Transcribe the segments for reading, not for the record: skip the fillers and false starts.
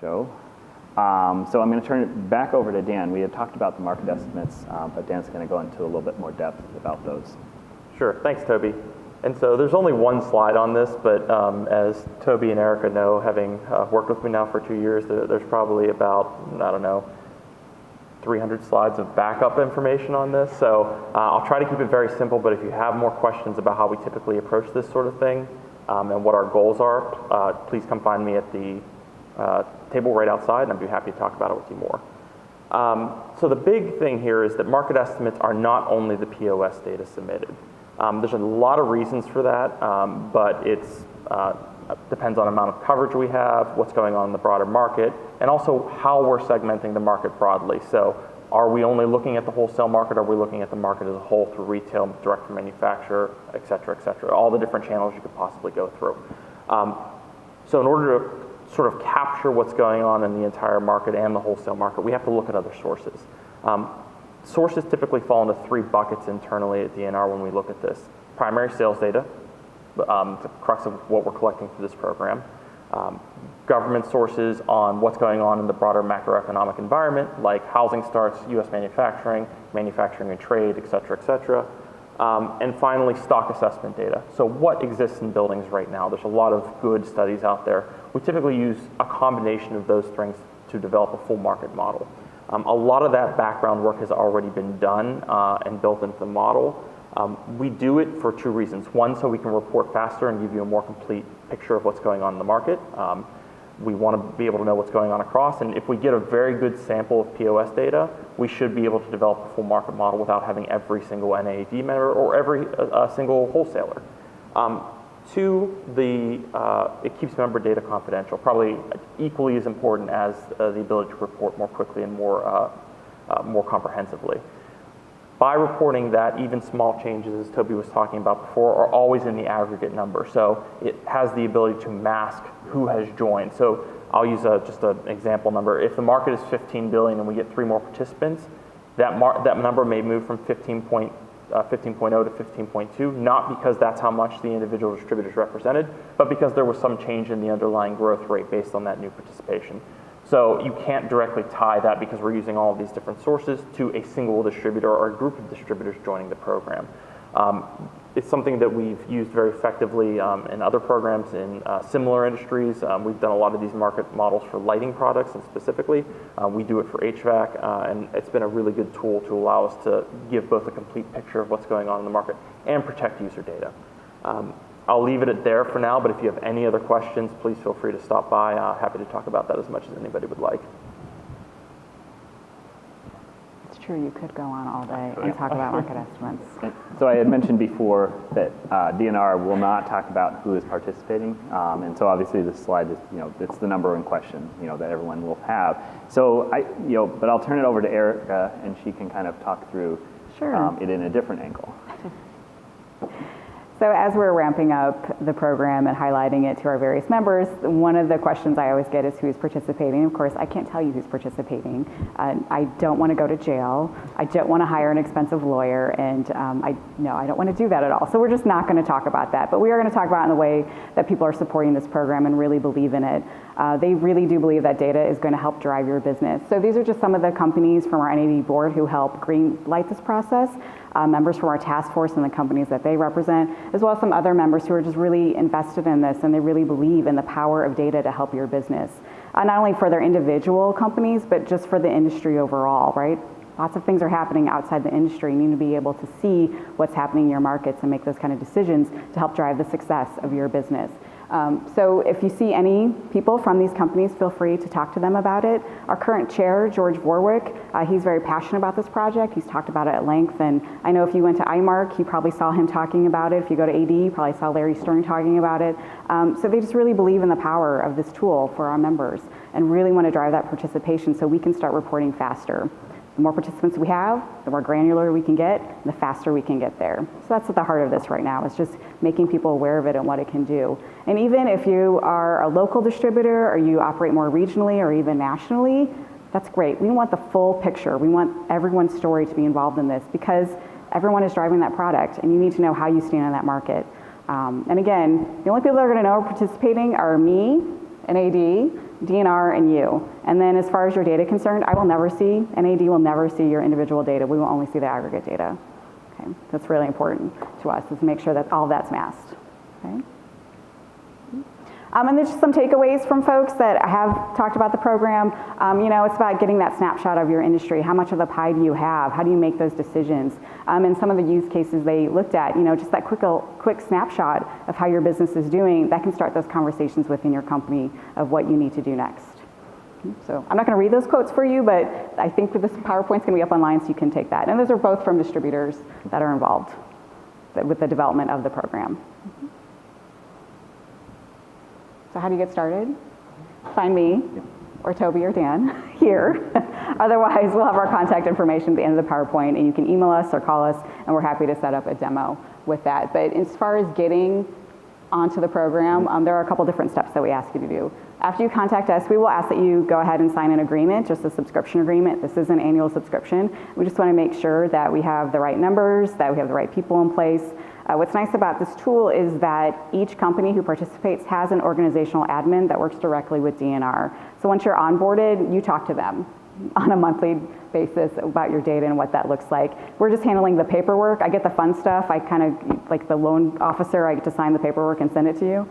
Joe. So I'm going to turn it back over to Dan. We had talked about the market estimates, but Dan's going to go into a little bit more depth about those. Sure, thanks Toby. And so there's only one slide on this, but as Toby and Erica know, having worked with me now for 2 years, there's probably about, I don't know, 300 slides of backup information on this. So I'll try to keep it very simple, but if you have more questions about how we typically approach this sort of thing and what our goals are, please come find me at the table right outside, and I'd be happy to talk about it with you more. So the big thing here is that market estimates are not only the POS data submitted. There's a lot of reasons for that, but it's depends on the amount of coverage we have, what's going on in the broader market, and also how we're segmenting the market broadly. So are we only looking at the wholesale market, or are we looking at the market as a whole through retail, direct from manufacturer, et cetera, all the different channels you could possibly go through. So in order to sort of capture what's going on in the entire market and the wholesale market, we have to look at other sources. Sources typically fall into 3 buckets internally at D+R when we look at this. Primary sales data, the crux of what we're collecting for this program. Government sources on what's going on in the broader macroeconomic environment, like housing starts, US manufacturing, manufacturing and trade, et cetera, and finally stock assessment data. So what exists in buildings right now? There's a lot of good studies out there. We typically use a combination of those things to develop a full market model. A lot of that background work has already been done and built into the model. We do it for 2 reasons. One, so we can report faster and give you a more complete picture of what's going on in the market. We want to be able to know what's going on across, and if we get a very good sample of POS data, we should be able to develop a full market model without having every single NAED member or every single wholesaler. 2, it keeps member data confidential, probably equally as important as the ability to report more quickly and more comprehensively. By reporting that, even small changes, as Toby was talking about before, are always in the aggregate number. So it has the ability to mask who has joined. So I'll use just an example number. If the market is 15 billion and we get 3 more participants, that number may move from 15.0 to 15.2, not because that's how much the individual distributors represented, but because there was some change in the underlying growth rate based on that new participation. So you can't directly tie that, because we're using all of these different sources, to a single distributor or a group of distributors joining the program. It's something that we've used very effectively in other programs in similar industries. We've done a lot of these market models for lighting products, and specifically, we do it for HVAC, and it's been a really good tool to allow us to give both a complete picture of what's going on in the market and protect user data. I'll leave it at there for now, but if you have any other questions, please feel free to stop by. Happy to talk about that as much as anybody would like. It's true, you could go on all day and talk about market estimates. So I had mentioned before that D+R will not talk about who is participating, and so obviously this slide is, it's the number in question, that everyone will have. So but I'll turn it over to Erica, and she can kind of talk through it in a different angle. So as we're ramping up the program and highlighting it to our various members, one of the questions I always get is who's participating. Of course, I can't tell you who's participating. I don't want to go to jail. I don't want to hire an expensive lawyer, and I don't want to do that at all. So we're just not going to talk about that. But we are going to talk about it in the way that people are supporting this program and really believe in it. They really do believe that data is going to help drive your business. So these are just some of the companies from our NAED board who help green light this process. Members from our task force and the companies that they represent, as well as some other members who are just really invested in this, and they really believe in the power of data to help your business. Not only for their individual companies, but just for the industry overall, right? Lots of things are happening outside the industry. You need to be able to see what's happening in your markets and make those kind of decisions to help drive the success of your business. So if you see any people from these companies, feel free to talk to them about it. Our current chair, George Warwick, he's very passionate about this project. He's talked about it at length, and I know if you went to IMARC, you probably saw him talking about it. If you go to AD, you probably saw Larry Stern talking about it. So they just really believe in the power of this tool for our members and really want to drive that participation so we can start reporting faster. The more participants we have, the more granular we can get, and the faster we can get there. So that's at the heart of this right now, is just making people aware of it and what it can do. And even if you are a local distributor or you operate more regionally or even nationally, that's great. We want the full picture. We want everyone's story to be involved in this, because everyone is driving that product, and you need to know how you stand in that market. And again, the only people that are going to know are participating are me and AD, DNR, and you. And then as far as your data concerned, I will never see, NAED will never see your individual data. We will only see the aggregate data. Okay? That's really important to us, is to make sure that all of that's masked. Okay? And there's just some takeaways from folks that have talked about the program. It's about getting that snapshot of your industry. How much of the pie do you have? How do you make those decisions? And some of the use cases they looked at, just that quick snapshot of how your business is doing, that can start those conversations within your company of what you need to do next. So I'm not going to read those quotes for you, but I think this PowerPoint's going to be up online so you can take that. And those are both from distributors that are involved with the development of the program. So how do you get started? Find me, or Toby or Dan here. Otherwise, we'll have our contact information at the end of the PowerPoint, and you can email us or call us, and we're happy to set up a demo with that. But as far as getting onto the program, there are a couple different steps that we ask you to do. After you contact us, we will ask that you go ahead and sign an agreement, just a subscription agreement. This is an annual subscription. We just want to make sure that we have the right numbers, that we have the right people in place. What's nice about this tool is that each company who participates has an organizational admin that works directly with D+R. So once you're onboarded, you talk to them on a monthly basis about your data and what that looks like. We're just handling the paperwork. I get the fun stuff. I kind of, like the loan officer, I get to sign the paperwork and send it to you.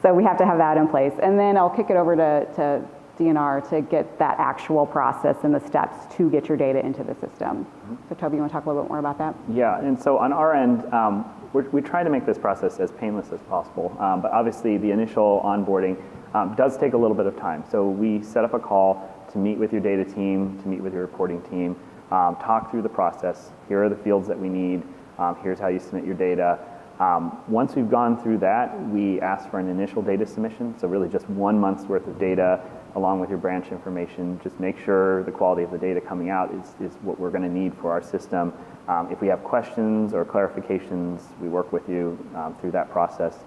So we have to have that in place. And then I'll kick it over to D+R to get that actual process and the steps to get your data into the system. So Toby, you want to talk a little bit more about that? Yeah, and so on our end, we try to make this process as painless as possible, but obviously the initial onboarding does take a little bit of time. So we set up a call to meet with your data team, to meet with your reporting team, talk through the process. Here are the fields that we need. Here's how you submit your data. Once we've gone through that, we ask for an initial data submission, so really just 1 month's worth of data along with your branch information. Just make sure the quality of the data coming out is what we're going to need for our system. If we have questions or clarifications, we work with you through that process.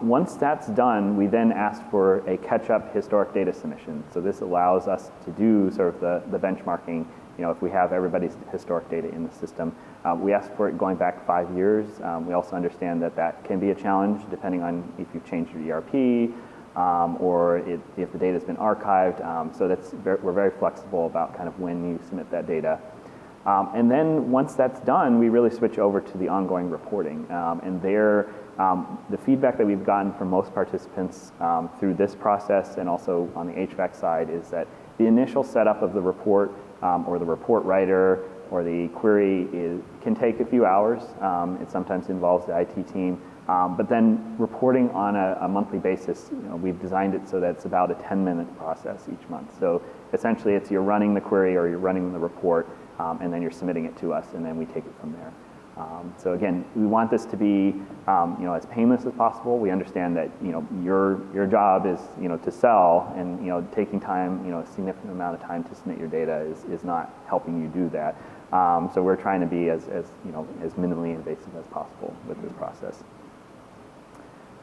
Once that's done, we then ask for a catch-up historic data submission. So this allows us to do sort of the benchmarking. If we have everybody's historic data in the system. We ask for it going back 5 years. We also understand that can be a challenge depending on if you've changed your ERP or if the data's been archived. So we're very flexible about kind of when you submit that data. And then once that's done, we really switch over to the ongoing reporting. And there, the feedback that we've gotten from most participants through this process and also on the HVAC side is that the initial setup of the report or the report writer or the query can take a few hours. It sometimes involves the IT team. But then reporting on a monthly basis, we've designed it so that it's about a 10-minute process each month. So essentially it's you're running the query or you're running the report and then you're submitting it to us and then we take it from there. So again, we want this to be as painless as possible. We understand that your job is to sell, and taking time, a significant amount of time to submit your data is not helping you do that. So we're trying to be as minimally invasive as possible with this process.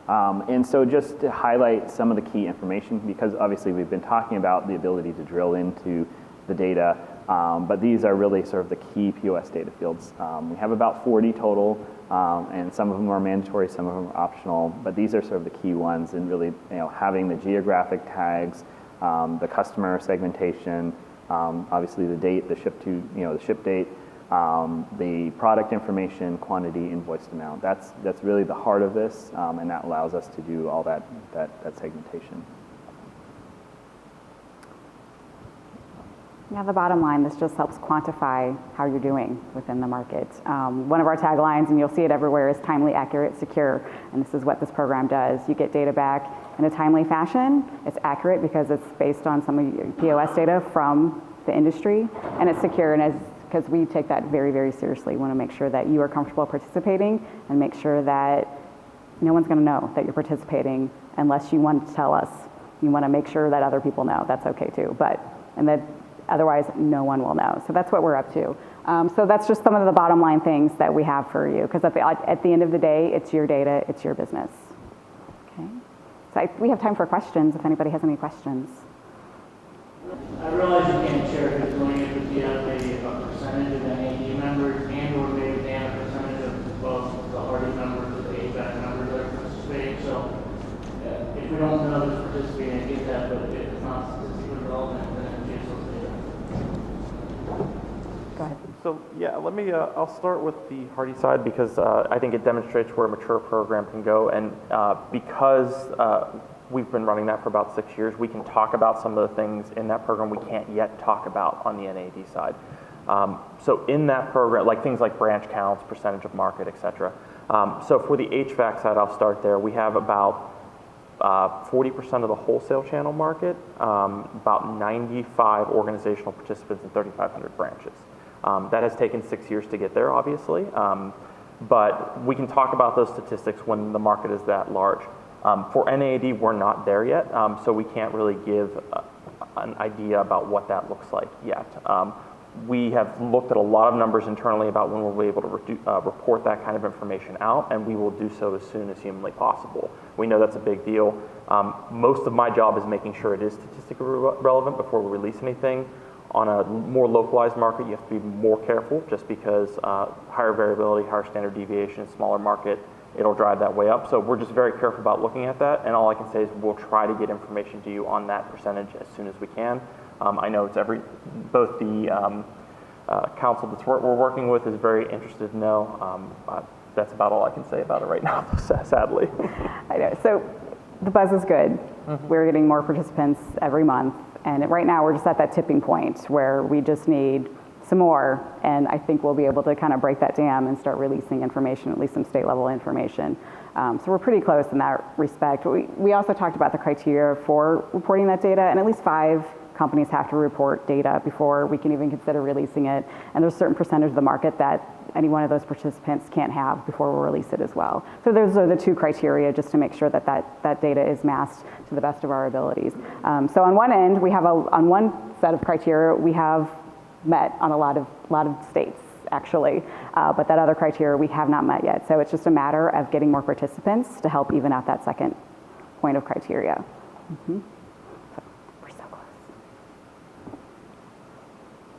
And so just to highlight some of the key information, because obviously we've been talking about the ability to drill into the data. But these are really sort of the key POS data fields. We have about 40 total, and some of them are mandatory, some of them are optional, but these are sort of the key ones, and really having the geographic tags, the customer segmentation, obviously the date, the ship date, the product information, quantity, invoiced amount. That's really the heart of this, and that allows us to do all that segmentation. Yeah, the bottom line, this just helps quantify how you're doing within the market. One of our taglines, and you'll see it everywhere, is timely, accurate, secure. And this is what this program does. You get data back in a timely fashion. It's accurate because it's based on some of your POS data from the industry. And it's secure, and because we take that very, very seriously. We want to make sure that you are comfortable participating and make sure that no one's going to know that you're participating unless you want to tell us. You want to make sure that other people know. That's okay too. Otherwise, no one will know. So that's what we're up to. So that's just some of the bottom line things that we have for you, because at the end of the day, it's your data, it's your business. Okay. So we have time for questions, if anybody has any questions. I realize you can't share who's doing it, but do you have maybe a percentage of NAED members and or maybe a percentage of both the Hardy members or the HVAC members that are participating? So if we don't know who's So yeah, let me, I'll start with the Hardy side because I think it demonstrates where a mature program can go. And because we've been running that for about 6 years, we can talk about some of the things in that program we can't yet talk about on the NAED side. So in that program, like things like branch counts, percentage of market, et cetera. So for the HVAC side, I'll start there. We have about 40% of the wholesale channel market, about 95 organizational participants and 3,500 branches. That has taken 6 years to get there, obviously, but we can talk about those statistics when the market is that large. For NAED, we're not there yet, so we can't really give an idea about what that looks like yet. We have looked at a lot of numbers internally about when we'll be able to report that kind of information out, and we will do so as soon as humanly possible. We know that's a big deal. Most of my job is making sure it is statistically relevant before we release anything. On a more localized market, you have to be more careful just because higher variability, higher standard deviation, smaller market, it'll drive that way up. So we're just very careful about looking at that, and all I can say is we'll try to get information to you on that percentage as soon as we can. I know it's both the council that we're working with is very interested to know. That's about all I can say about it right now, sadly. I know. So the buzz is good. We're getting more participants every month, and right now we're just at that tipping point where we just need some more, and I think we'll be able to kind of break that dam and start releasing information, at least some state level information. So we're pretty close in that respect. We also talked about the criteria for reporting that data, and at least 5 companies have to report data before we can even consider releasing it. And there's a certain percentage of the market that any one of those participants can't have before we release it as well. So those are the 2 criteria just to make sure that that data is masked to the best of our abilities. So on one end, we have on one set of criteria, we have met on a lot of states actually, but that other criteria we have not met yet. So it's just a matter of getting more participants to help even out that second point of criteria.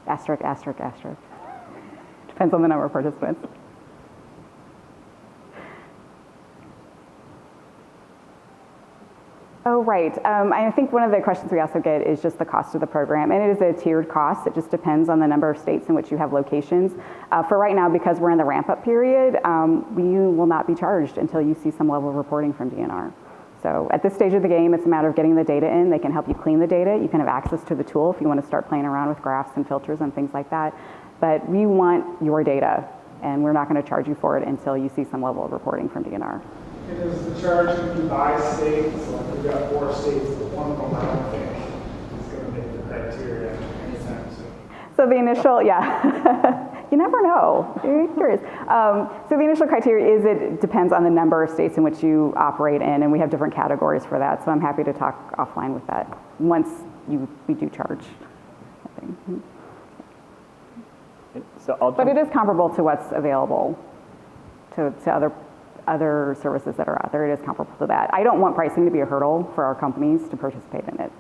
Asterisk, asterisk, asterisk. Depends on the number of participants. Oh, right. I think one of the questions we also get is just the cost of the program, and it is a tiered cost. It just depends on the number of states in which you have locations. For right now, because we're in the ramp-up period, you will not be charged until you see some level of reporting from DNR. So at this stage of the game, it's a matter of getting the data in. They can help you clean the data. You can have access to the tool if you want to start playing around with graphs and filters and things like that. But we want your data, and we're not going to charge you for it until you see some level of reporting from DNR. And is the charge by states? Like we've got 4 states, but one of them I don't think is going to make the criteria anytime soon. So the initial, you never know. You're curious. So the initial criteria is it depends on the number of states in which you operate in, and we have different categories for that. So I'm happy to talk offline with that once we do charge. But it is comparable to what's available to other services that are out there. It is comparable to that. I don't want pricing to be a hurdle for our companies to participate in it.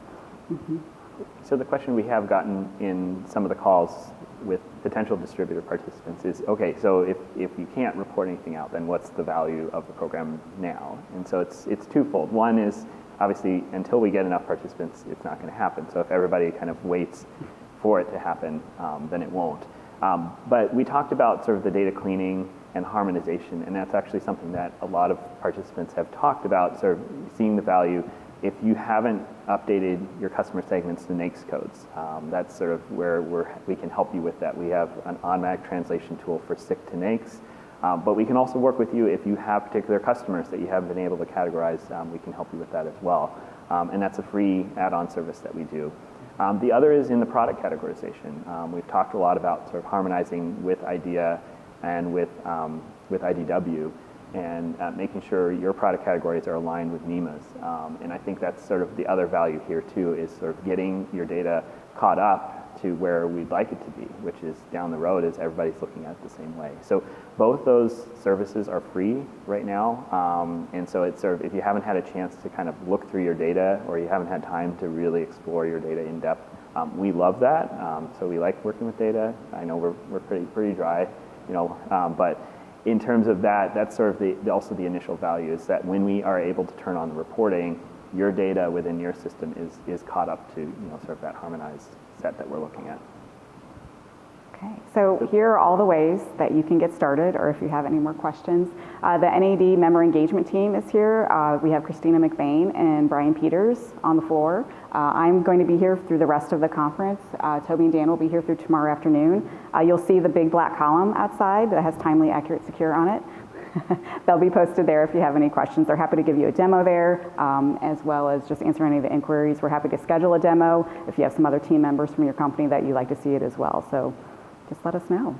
So the question we have gotten in some of the calls with potential distributor participants is, okay, so if you can't report anything out, then what's the value of the program now? And so it's twofold. One is, obviously, until we get enough participants, it's not going to happen. So if everybody kind of waits for it to happen, then it won't. But we talked about sort of the data cleaning and harmonization, and that's actually something that a lot of participants have talked about, sort of seeing the value. If you haven't updated your customer segments to NAICS codes, that's sort of where we can help you with that. We have an automatic translation tool for SIC to NAICS, but we can also work with you if you have particular customers that you haven't been able to categorize. We can help you with that as well, and that's a free add-on service that we do. The other is in the product categorization. We've talked a lot about sort of harmonizing with IDEA and with IDW, and making sure your product categories are aligned with NEMA's. And I think that's sort of the other value here too, is sort of getting your data caught up to where we'd like it to be, which is down the road as everybody's looking at it the same way. So both those services are free right now. And so it's sort of, if you haven't had a chance to kind of look through your data, or you haven't had time to really explore your data in depth, we love that. So we like working with data. I know we're pretty dry, but in terms of that, that's sort of also the initial value, is that when we are able to turn on the reporting, your data within your system is caught up to sort of that harmonized set that we're looking at. Okay, so here are all the ways that you can get started, or if you have any more questions. The NAED member engagement team is here. We have Christina McBain and Brian Peters on the floor. I'm going to be here through the rest of the conference. Toby and Dan will be here through tomorrow afternoon. You'll see the big black column outside that has timely, accurate, secure on it. They'll be posted there if you have any questions. They're happy to give you a demo there, as well as just answer any of the inquiries. We're happy to schedule a demo if you have some other team members from your company that you'd like to see it as well. So just let us know.